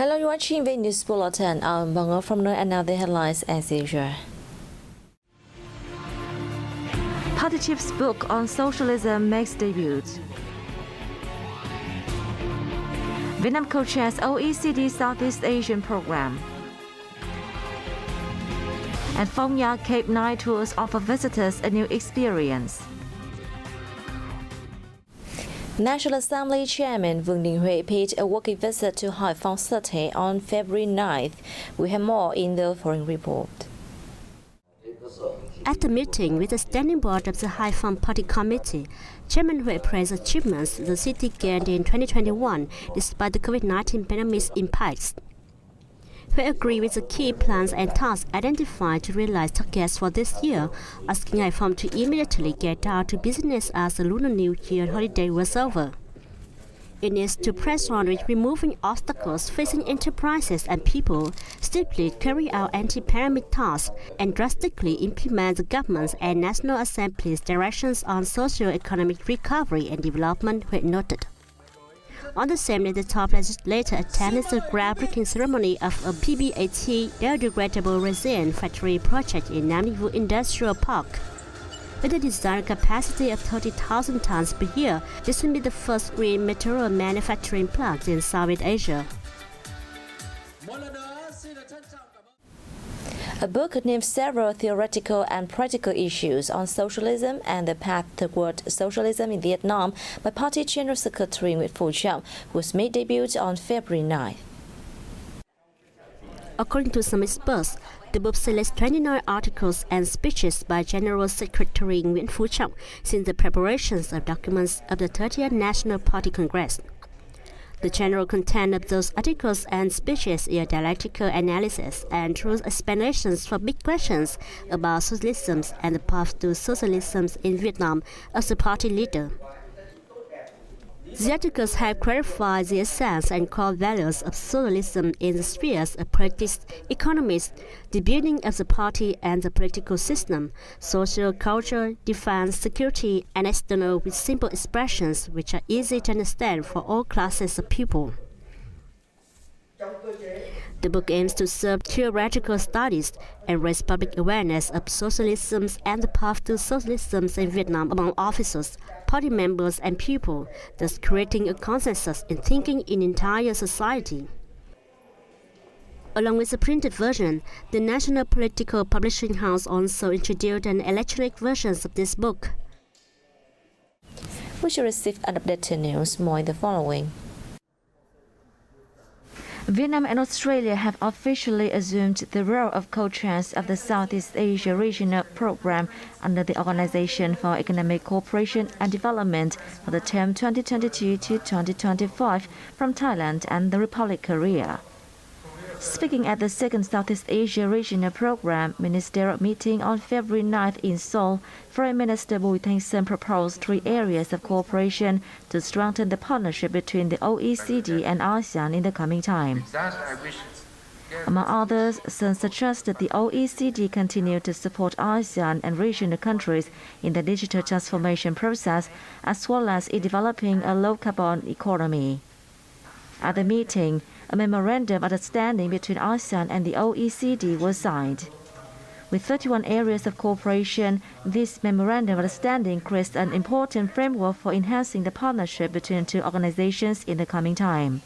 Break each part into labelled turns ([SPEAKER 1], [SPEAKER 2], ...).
[SPEAKER 1] Hello, you're watching Vnews Bulletin. I'm Bangor from North, and now the headlines as usual. Party chief's book on socialism makes debut. Vietnam co-chairs OECD Southeast Asian program. And Phong Nha Cape Night tours offer visitors a new experience. National Assembly Chairman Vnews paid a working visit to Hai Phong City on February 9th. We have more in the following report.
[SPEAKER 2] At the meeting with the standing board of the Hai Phong Party Committee, Chairman Hui praised achievements the city gained in 2021 despite the COVID-19 pandemic's impacts. Hui agreed with the key plans and tasks identified to realize targets for this year, asking Hai Phong to immediately get out to business as the Lunar New Year holiday was over. It needs to press on with removing obstacles facing enterprises and people, swiftly carry out anti-pandemic tasks, and drastically implement the government's and National Assembly's directions on socio-economic recovery and development, Hui noted. On the same day, the top legislator attended the groundbreaking ceremony of a PBAT biodegradable resin factory project in Nam Vu Industrial Park. With a desired capacity of 30,000 tons per year, this will be the first green material manufacturing plant in Southeast Asia.
[SPEAKER 1] A book named several theoretical and practical issues on socialism and the path toward socialism in Vietnam by Party General Secretary Nguyễn Phú Trọng was made debut on February 9th.
[SPEAKER 2] According to some experts, the book selects 29 articles and speeches by General Secretary Nguyễn Phú Trọng since the preparations of documents of the 30th National Party Congress. The general content of those articles and speeches is a dialectical analysis and true explanations for big questions about socialism and the path to socialism in Vietnam as a party leader. The articles have clarified the essence and core values of socialism in the spheres of politics, economics, the building of the party and the political system, social, culture, defense, security, and external with simple expressions which are easy to understand for all classes of people. The book aims to serve theoretical studies and raise public awareness of socialism and the path to socialism in Vietnam among officers, party members, and people, thus creating a consensus in thinking in entire society. Along with the printed version, the National Political Publishing House also introduced an electronic version of this book.
[SPEAKER 1] We should receive an updated news more in the following. Vietnam and Australia have officially assumed the role of co-chairs of the Southeast Asia Regional Program under the Organization for Economic Cooperation and Development for the term 2022 to 2025 from Thailand and the Republic of Korea. Speaking at the second Southeast Asia Regional Program Ministerial meeting on February 9th in Seoul, Foreign Minister Bùi Thanh Sơn proposed 3 areas of cooperation to strengthen the partnership between the OECD and ASEAN in the coming time. Among others, Sơn suggested the OECD continue to support ASEAN and regional countries in the digital transformation process, as well as in developing a low-carbon economy. At the meeting, a memorandum of understanding between ASEAN and the OECD was signed. With 31 areas of cooperation, this memorandum of understanding creates an important framework for enhancing the partnership between two organizations in the coming time.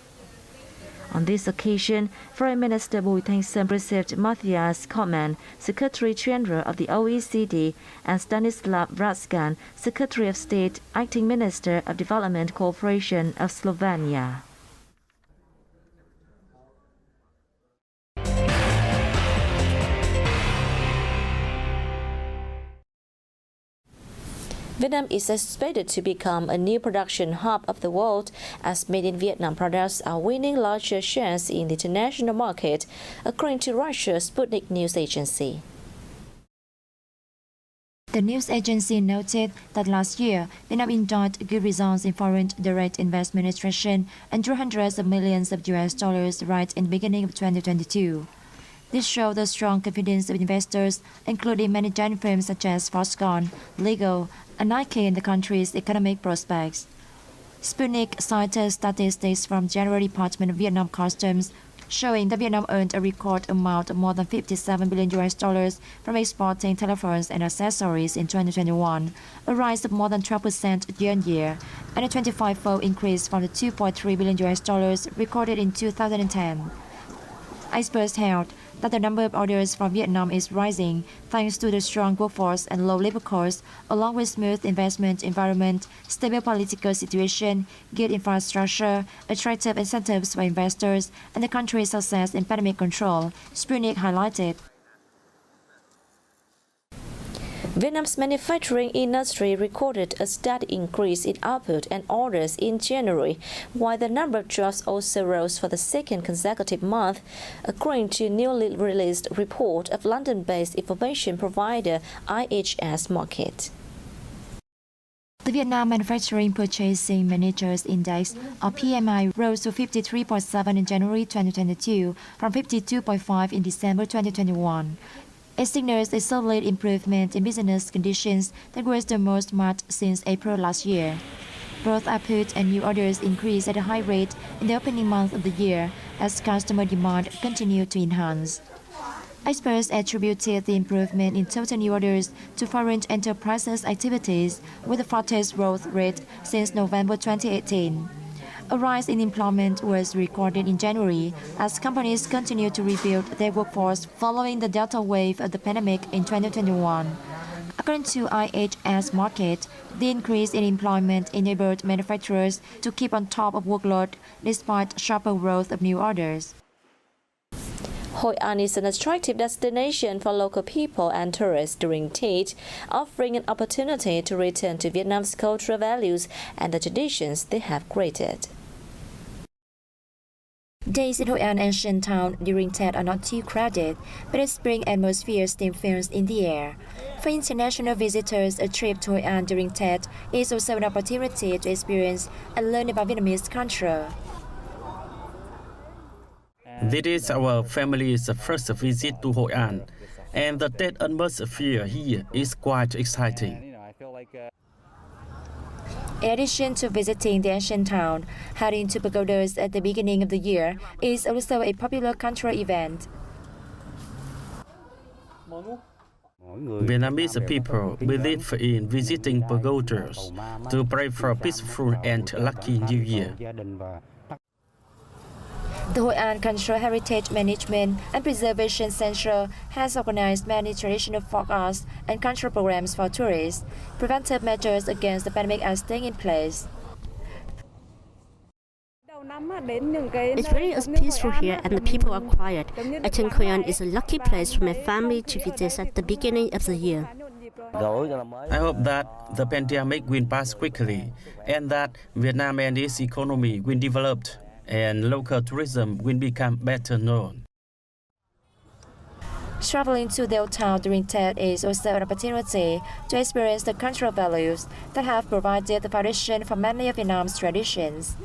[SPEAKER 1] On this occasion, Foreign Minister Bùi Thanh Sơn received Matthias Kottmann, Secretary General of the OECD, and Stanislav Ratskan, Secretary of State, Acting Minister of Development Cooperation of Slovenia. Vietnam is expected to become a new production hub of the world as made in Vietnam products are winning larger shares in the international market, according to Russia's Sputnik news agency.
[SPEAKER 3] The news agency noted that last year, Vietnam enjoyed good results in foreign direct investment administration and drew hundreds of millions of US dollars right in the beginning of 2022. This showed the strong confidence of investors, including many giant firms such as Foxconn, Lego, and Nike in the country's economic prospects. Sputnik cited statistics from General Department of Vietnam Customs, showing that Vietnam earned a record amount of more than $57 billion from exporting telephones and accessories in 2021, a rise of more than 12% year-on-year, and a 25-fold increase from the $2.3 billion recorded in 2010. Experts held that the number of orders from Vietnam is rising thanks to the strong workforce and low labor costs, along with smooth investment environment, stable political situation, good infrastructure, attractive incentives for investors, and the country's success in pandemic control, Sputnik highlighted.
[SPEAKER 1] Vietnam's manufacturing industry recorded a steady increase in output and orders in January, while the number of jobs also rose for the second consecutive month, according to a newly released report of London-based information provider IHS Markit.
[SPEAKER 3] The Vietnam Manufacturing Purchasing Managers Index, or PMI, rose to 53.7 in January 2022 from 52.5 in December 2021. It signals a solid improvement in business conditions that was the most marked since April last year. Both output and new orders increased at a high rate in the opening month of the year as customer demand continued to enhance. Experts attributed the improvement in total new orders to foreign enterprises' activities with the fastest growth rate since November 2018. A rise in employment was recorded in January as companies continued to rebuild their workforce following the Delta wave of the pandemic in 2021. According to IHS Markit, the increase in employment enabled manufacturers to keep on top of workload despite sharper growth of new orders.
[SPEAKER 1] Hoi An is an attractive destination for local people and tourists during Tết, offering an opportunity to return to Vietnam's cultural values and the traditions they have created. Days in Hoi An ancient town during Tết are not too crowded, but a spring atmosphere still feels in the air. For international visitors, a trip to Hoi An during Tết is also an opportunity to experience and learn about Vietnamese culture.
[SPEAKER 4] This is our family's first visit to Hoi An, and the Tết atmosphere here is quite exciting.
[SPEAKER 3] In addition to visiting the ancient town, heading to pagodas at the beginning of the year is also a popular cultural event.
[SPEAKER 4] Vietnamese people believe in visiting pagodas to pray for a peaceful and lucky New Year.
[SPEAKER 3] The Hoi An Cultural Heritage Management and Preservation Center has organized many traditional folk arts and cultural programs for tourists. Preventive measures against the pandemic are staying in place.
[SPEAKER 2] It's really peaceful here and the people are quiet. I think Hoi An is a lucky place for my family to visit at the beginning of the year.
[SPEAKER 4] I hope that the pandemic will pass quickly and that Vietnam and its economy will develop and local tourism will become better known.
[SPEAKER 3] Traveling to the old town during Tết is also an opportunity to experience the cultural values that have provided the foundation for many of Vietnam's traditions.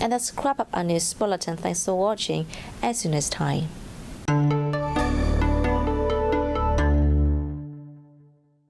[SPEAKER 1] And that's wrap up our news bulletin. Thanks for watching. As soon as time.